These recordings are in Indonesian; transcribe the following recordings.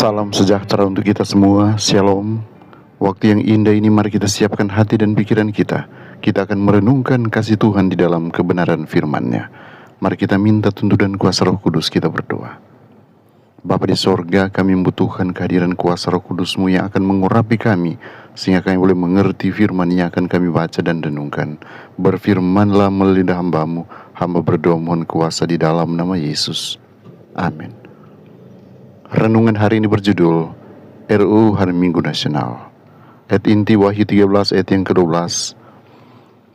Salam sejahtera untuk kita semua, Shalom. Waktu yang indah ini mari kita siapkan hati dan pikiran kita. Kita akan merenungkan kasih Tuhan di dalam kebenaran firman-Nya. Mari kita minta tuntunan kuasa Roh Kudus, kita berdoa. Bapa di sorga, kami membutuhkan kehadiran kuasa Roh Kudus-Mu yang akan mengurapi kami, sehingga kami boleh mengerti firman yang akan kami baca dan renungkan. Berfirmanlah melalui lidah hamba-Mu, hamba berdoa mohon kuasa di dalam nama Yesus. Amin. Renungan hari ini berjudul RUU Hari Minggu Nasional. Ayat inti Wahyu 13 ayat yang ke-12.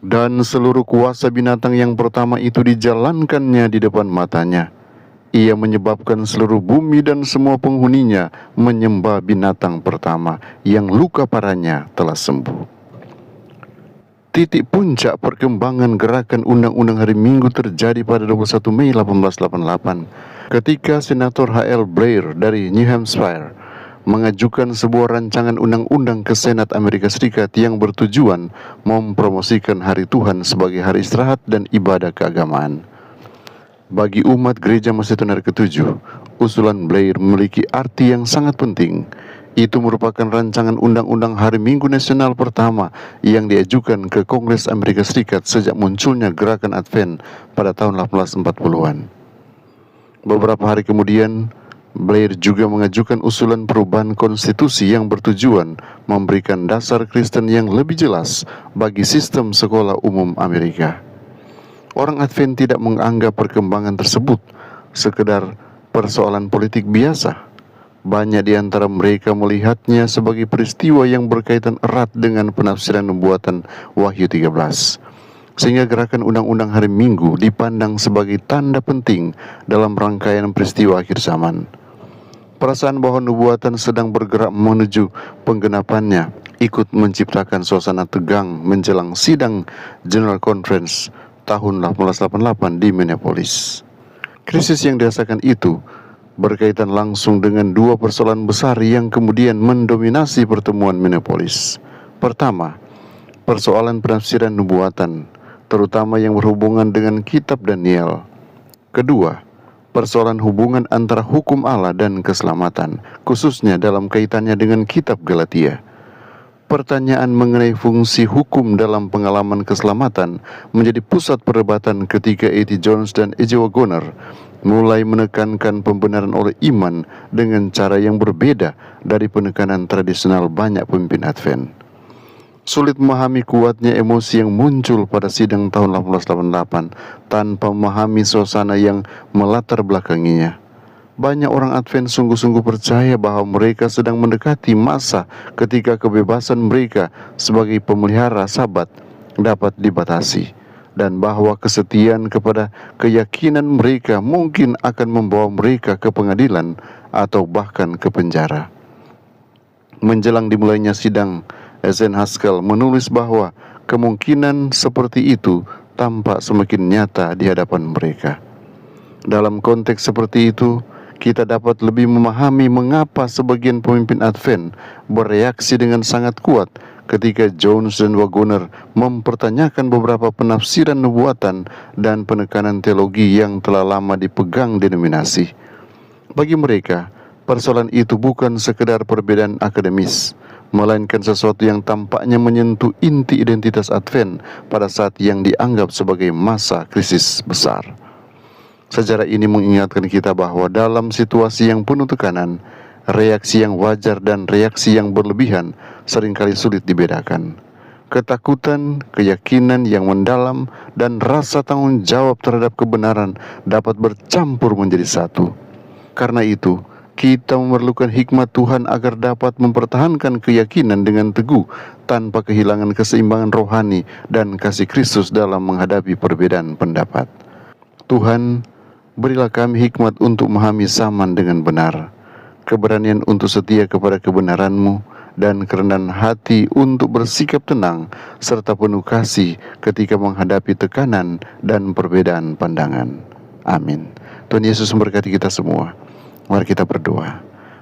Dan seluruh kuasa binatang yang pertama itu dijalankannya di depan matanya. Ia menyebabkan seluruh bumi dan semua penghuninya menyembah binatang pertama yang luka parahnya telah sembuh. Titik puncak perkembangan gerakan Undang-Undang Hari Minggu terjadi pada 21 Mei 1888 ketika Senator H.L. Blair dari New Hampshire mengajukan sebuah rancangan undang-undang ke Senat Amerika Serikat yang bertujuan mempromosikan Hari Tuhan sebagai hari istirahat dan ibadah keagamaan. Bagi umat Gereja Masedonia ke-7, usulan Blair memiliki arti yang sangat penting. Itu merupakan rancangan undang-undang Hari Minggu Nasional pertama yang diajukan ke Kongres Amerika Serikat sejak munculnya gerakan Advent pada tahun 1840-an. Beberapa hari kemudian, Blair juga mengajukan usulan perubahan konstitusi yang bertujuan memberikan dasar Kristen yang lebih jelas bagi sistem sekolah umum Amerika. Orang Advent tidak menganggap perkembangan tersebut sekedar persoalan politik biasa. Banyak di antara mereka melihatnya sebagai peristiwa yang berkaitan erat dengan penafsiran nubuatan Wahyu 13. Sehingga gerakan Undang-Undang Hari Minggu dipandang sebagai tanda penting dalam rangkaian peristiwa akhir zaman. Perasaan bahwa nubuatan sedang bergerak menuju penggenapannya ikut menciptakan suasana tegang menjelang sidang General Conference tahun 1888 di Minneapolis. Krisis yang dirasakan itu berkaitan langsung dengan dua persoalan besar yang kemudian mendominasi pertemuan Minneapolis. Pertama, persoalan penafsiran nubuatan, terutama yang berhubungan dengan kitab Daniel. Kedua, persoalan hubungan antara hukum Allah dan keselamatan, khususnya dalam kaitannya dengan kitab Galatia. Pertanyaan mengenai fungsi hukum dalam pengalaman keselamatan menjadi pusat perdebatan ketika A.T. Jones dan E.J. Waggoner mulai menekankan pembenaran oleh iman dengan cara yang berbeda dari penekanan tradisional banyak pemimpin Advent. Sulit memahami kuatnya emosi yang muncul pada sidang tahun 1888 tanpa memahami suasana yang melatar belakanginya. Banyak orang Advent sungguh-sungguh percaya bahwa mereka sedang mendekati masa ketika kebebasan mereka sebagai pemelihara Sabat dapat dibatasi, dan bahwa kesetiaan kepada keyakinan mereka mungkin akan membawa mereka ke pengadilan atau bahkan ke penjara. Menjelang dimulainya sidang, S.N. Haskell menulis bahwa kemungkinan seperti itu tampak semakin nyata di hadapan mereka. Dalam konteks seperti itu, kita dapat lebih memahami mengapa sebagian pemimpin Advent bereaksi dengan sangat kuat ketika Jones dan Waggoner mempertanyakan beberapa penafsiran nubuatan dan penekanan teologi yang telah lama dipegang denominasi. Bagi mereka, persoalan itu bukan sekedar perbedaan akademis, melainkan sesuatu yang tampaknya menyentuh inti identitas Advent pada saat yang dianggap sebagai masa krisis besar. Sejarah ini mengingatkan kita bahwa dalam situasi yang penuh tekanan, reaksi yang wajar dan reaksi yang berlebihan seringkali sulit dibedakan. Ketakutan, keyakinan yang mendalam, dan rasa tanggung jawab terhadap kebenaran dapat bercampur menjadi satu. Karena itu, kita memerlukan hikmat Tuhan agar dapat mempertahankan keyakinan dengan teguh tanpa kehilangan keseimbangan rohani dan kasih Kristus dalam menghadapi perbedaan pendapat. Tuhan, berilah kami hikmat untuk memahami zaman dengan benar, keberanian untuk setia kepada kebenaran-Mu, dan kerendahan hati untuk bersikap tenang serta penuh kasih ketika menghadapi tekanan dan perbedaan pandangan. Amin. Tuhan Yesus memberkati kita semua. Mari kita berdoa.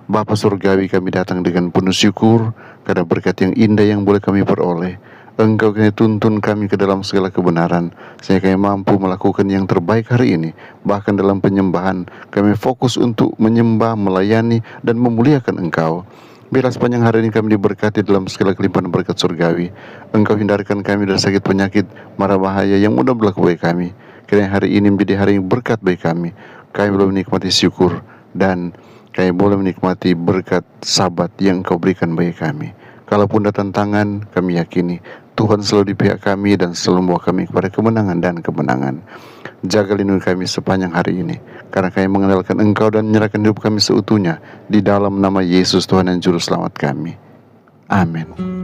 Bapa Surgawi, kami datang dengan penuh syukur karena berkat yang indah yang boleh kami peroleh. Engkau kini tuntun kami ke dalam segala kebenaran, sehingga kami mampu melakukan yang terbaik hari ini. Bahkan dalam penyembahan, kami fokus untuk menyembah, melayani, dan memuliakan Engkau. Biarlah sepanjang hari ini kami diberkati dalam segala kelimpahan berkat surgawi. Engkau hindarkan kami dari sakit penyakit, mara bahaya yang mudah berlaku bagi kami. Kiranya hari ini menjadi hari yang berkat bagi kami. Kami boleh menikmati syukur, dan kami boleh menikmati berkat Sabat yang Engkau berikan bagi kami. Kalaupun datang tangan, kami yakini Tuhan selalu di pihak kami dan selalu membawa kami kepada kemenangan dan kemenangan. Jaga lindungi kami sepanjang hari ini, karena kami mengenalkan Engkau dan menyerahkan hidup kami seutuhnya di dalam nama Yesus Tuhan dan Juru Selamat kami. Amin.